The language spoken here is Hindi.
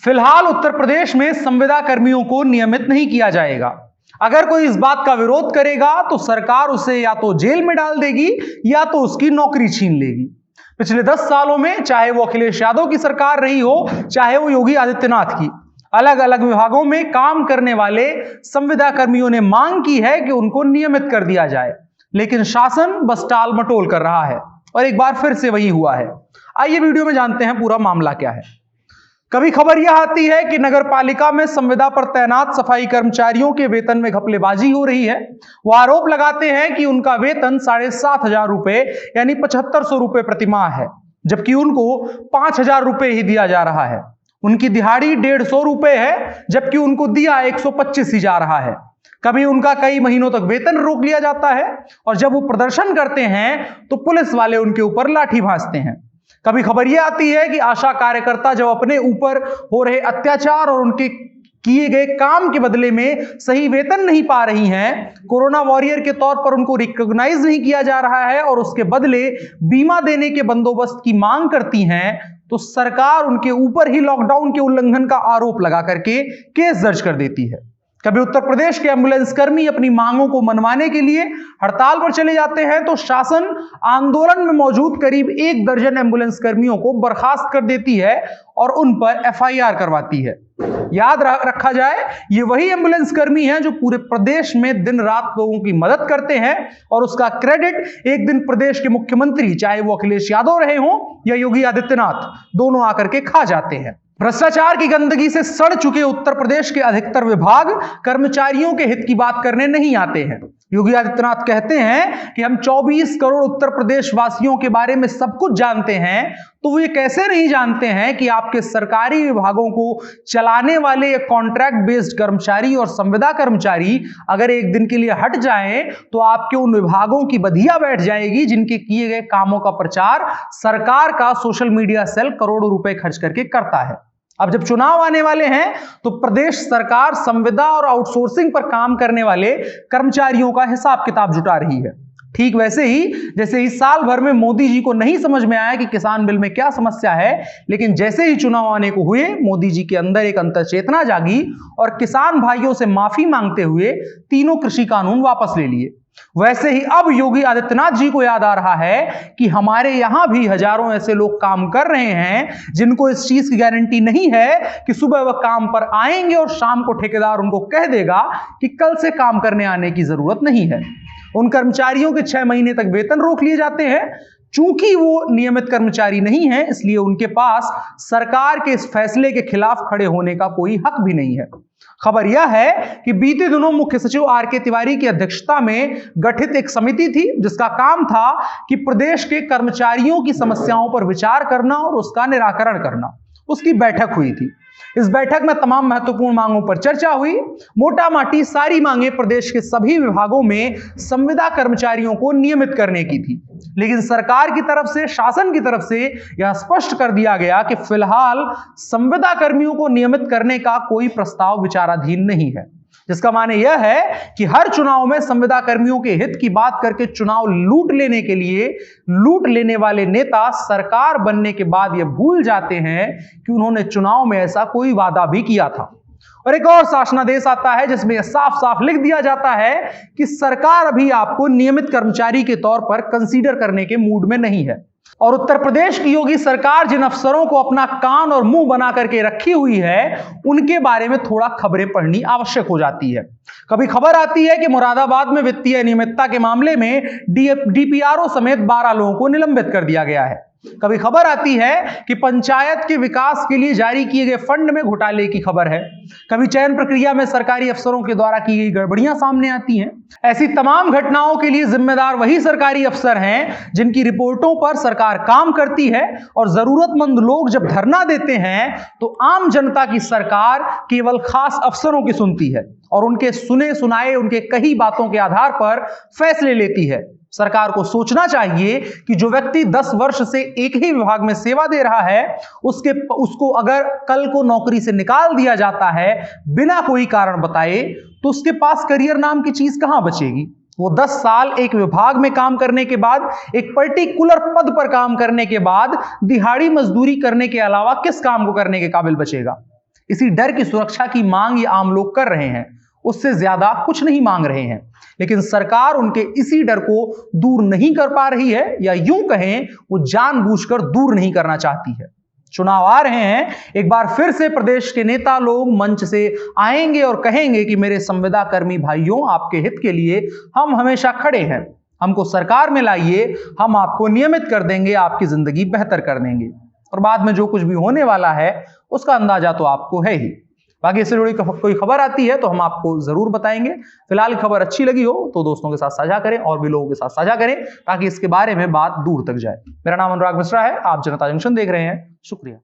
फिलहाल उत्तर प्रदेश में संविदा कर्मियों को नियमित नहीं किया जाएगा। अगर कोई इस बात का विरोध करेगा तो सरकार उसे या तो जेल में डाल देगी या तो उसकी नौकरी छीन लेगी। पिछले 10 सालों में चाहे वो अखिलेश यादव की सरकार रही हो, चाहे वो योगी आदित्यनाथ की, अलग अलग विभागों में काम करने वाले संविदा कर्मियों ने मांग की है कि उनको नियमित कर दिया जाए, लेकिन शासन बस टाल मटोल कर रहा है और एक बार फिर से वही हुआ है। आइए वीडियो में जानते हैं पूरा मामला क्या है। कभी खबर यह आती है कि नगर पालिका में संविदा पर तैनात सफाई कर्मचारियों के वेतन में घपलेबाजी हो रही है। वो आरोप लगाते हैं कि उनका वेतन 7,500 रुपए यानी 7,500 रुपए प्रतिमाह है, जबकि उनको 5,000 रुपए ही दिया जा रहा है। उनकी दिहाड़ी 150 रुपए है, जबकि उनको दिया 125 ही जा रहा है। कभी उनका कई महीनों तक वेतन रोक लिया जाता है और जब वो प्रदर्शन करते हैं तो पुलिस वाले उनके ऊपर लाठी भांजते हैं। कभी खबर यह आती है कि आशा कार्यकर्ता जब अपने ऊपर हो रहे अत्याचार और उनके किए गए काम के बदले में सही वेतन नहीं पा रही हैं, कोरोना वॉरियर के तौर पर उनको रिकॉग्नाइज नहीं किया जा रहा है और उसके बदले बीमा देने के बंदोबस्त की मांग करती हैं, तो सरकार उनके ऊपर ही लॉकडाउन के उल्लंघन का आरोप लगा करके केस दर्ज कर देती है। कभी उत्तर प्रदेश के एम्बुलेंस कर्मी अपनी मांगों को मनवाने के लिए हड़ताल पर चले जाते हैं तो शासन आंदोलन में मौजूद करीब 1 दर्जन एम्बुलेंस कर्मियों को बर्खास्त कर देती है और उन पर एफआईआर करवाती है। याद रखा जाए, ये वही एम्बुलेंस कर्मी हैं जो पूरे प्रदेश में दिन रात लोगों की मदद करते हैं और उसका क्रेडिट एक दिन प्रदेश के मुख्यमंत्री, चाहे वो अखिलेश यादव रहे हों या योगी आदित्यनाथ, दोनों आकर के खा जाते हैं। भ्रष्टाचार की गंदगी से सड़ चुके उत्तर प्रदेश के अधिकतर विभाग कर्मचारियों के हित की बात करने नहीं आते हैं। योगी आदित्यनाथ कहते हैं कि हम 24 करोड़ उत्तर प्रदेश वासियों के बारे में सब कुछ जानते हैं, तो वो ये कैसे नहीं जानते हैं कि आपके सरकारी विभागों को चलाने वाले ये कॉन्ट्रैक्ट बेस्ड कर्मचारी और संविदा कर्मचारी अगर एक दिन के लिए हट जाएं तो आपके उन विभागों की बधिया बैठ जाएगी जिनके किए गए कामों का प्रचार सरकार का सोशल मीडिया सेल करोड़ों रुपए खर्च करके करता है। अब जब चुनाव आने वाले हैं तो प्रदेश सरकार संविदा और आउटसोर्सिंग पर काम करने वाले कर्मचारियों का हिसाब किताब जुटा रही है। ठीक वैसे ही जैसे इस साल भर में मोदी जी को नहीं समझ में आया कि किसान बिल में क्या समस्या है, लेकिन जैसे ही चुनाव आने को हुए मोदी जी के अंदर एक अंतर चेतना जागी और किसान भाइयों से माफी मांगते हुए तीनों कृषि कानून वापस ले लिए। वैसे ही अब योगी आदित्यनाथ जी को याद आ रहा है कि हमारे यहां भी हजारों ऐसे लोग काम कर रहे हैं जिनको इस चीज की गारंटी नहीं है कि सुबह वह काम पर आएंगे और शाम को ठेकेदार उनको कह देगा कि कल से काम करने आने की जरूरत नहीं है। उन कर्मचारियों के 6 महीने तक वेतन रोक लिए जाते हैं। चूंकि वो नियमित कर्मचारी नहीं है, इसलिए उनके पास सरकार के इस फैसले के खिलाफ खड़े होने का कोई हक भी नहीं है। खबर यह है कि बीते दिनों मुख्य सचिव आर.के. तिवारी की अध्यक्षता में गठित एक समिति थी जिसका काम था कि प्रदेश के कर्मचारियों की समस्याओं पर विचार करना और उसका निराकरण करना। उसकी बैठक हुई थी। इस बैठक में तमाम महत्वपूर्ण मांगों पर चर्चा हुई। मोटा माटी सारी मांगे प्रदेश के सभी विभागों में संविदा कर्मचारियों को नियमित करने की थी, लेकिन सरकार की तरफ से, शासन की तरफ से यह स्पष्ट कर दिया गया कि फिलहाल संविदा कर्मियों को नियमित करने का कोई प्रस्ताव विचाराधीन नहीं है, जिसका माने यह है कि हर चुनाव में संविदा कर्मियों के हित की बात करके चुनाव लूट लेने के लिए लूट लेने वाले नेता सरकार बनने के बाद यह भूल जाते हैं कि उन्होंने चुनाव में ऐसा कोई वादा भी किया था। और एक और शासनादेश आता है जिसमें यह साफ साफ लिख दिया जाता है कि सरकार अभी आपको नियमित कर्मचारी के तौर पर कंसीडर करने के मूड में नहीं है। और उत्तर प्रदेश की योगी सरकार जिन अफसरों को अपना कान और मुंह बना करके रखी हुई है, उनके बारे में थोड़ा खबरें पढ़नी आवश्यक हो जाती है। कभी खबर आती है कि मुरादाबाद में वित्तीय अनियमितता के मामले में डीपीआरओ समेत 12 लोगों को निलंबित कर दिया गया है। कभी खबर आती है कि पंचायत के विकास के लिए जारी किए गए फंड में घोटाले की खबर है। कभी चयन प्रक्रिया में सरकारी अफसरों के द्वारा की गई गड़बड़ियां सामने आती हैं। ऐसी तमाम घटनाओं के लिए जिम्मेदार वही सरकारी अफसर हैं जिनकी रिपोर्टों पर सरकार काम करती है, और जरूरतमंद लोग जब धरना देते हैं तो आम जनता की सरकार केवल खास अफसरों की सुनती है और उनके सुने सुनाए, उनके कही बातों के आधार पर फैसले लेती है। सरकार को सोचना चाहिए कि जो व्यक्ति 10 वर्ष से एक ही विभाग में सेवा दे रहा है, उसको अगर कल को नौकरी से निकाल दिया जाता है बिना कोई कारण बताए, तो उसके पास करियर नाम की चीज कहां बचेगी। वो 10 साल एक विभाग में काम करने के बाद, एक पर्टिकुलर पद पर काम करने के बाद दिहाड़ी मजदूरी करने के अलावा किस काम को करने के काबिल बचेगा। इसी डर की सुरक्षा की मांग ये आम लोग कर रहे हैं, उससे ज्यादा कुछ नहीं मांग रहे हैं। लेकिन सरकार उनके इसी डर को दूर नहीं कर पा रही है, या यूं कहें वो जानबूझकर दूर नहीं करना चाहती है। चुनाव आ रहे हैं, एक बार फिर से प्रदेश के नेता लोग मंच से आएंगे और कहेंगे कि मेरे संविदा कर्मी भाइयों, आपके हित के लिए हम हमेशा खड़े हैं, हमको सरकार में लाइए, हम आपको नियमित कर देंगे, आपकी जिंदगी बेहतर कर देंगे। और बाद में जो कुछ भी होने वाला है उसका अंदाजा तो आपको है ही। बाकी इससे जुड़ी कोई खबर आती है तो हम आपको जरूर बताएंगे। फिलहाल खबर अच्छी लगी हो तो दोस्तों के साथ साझा करें और भी लोगों के साथ साझा करें, ताकि इसके बारे में बात दूर तक जाए। मेरा नाम अनुराग मिश्रा है, आप जनता जंक्शन देख रहे हैं। शुक्रिया।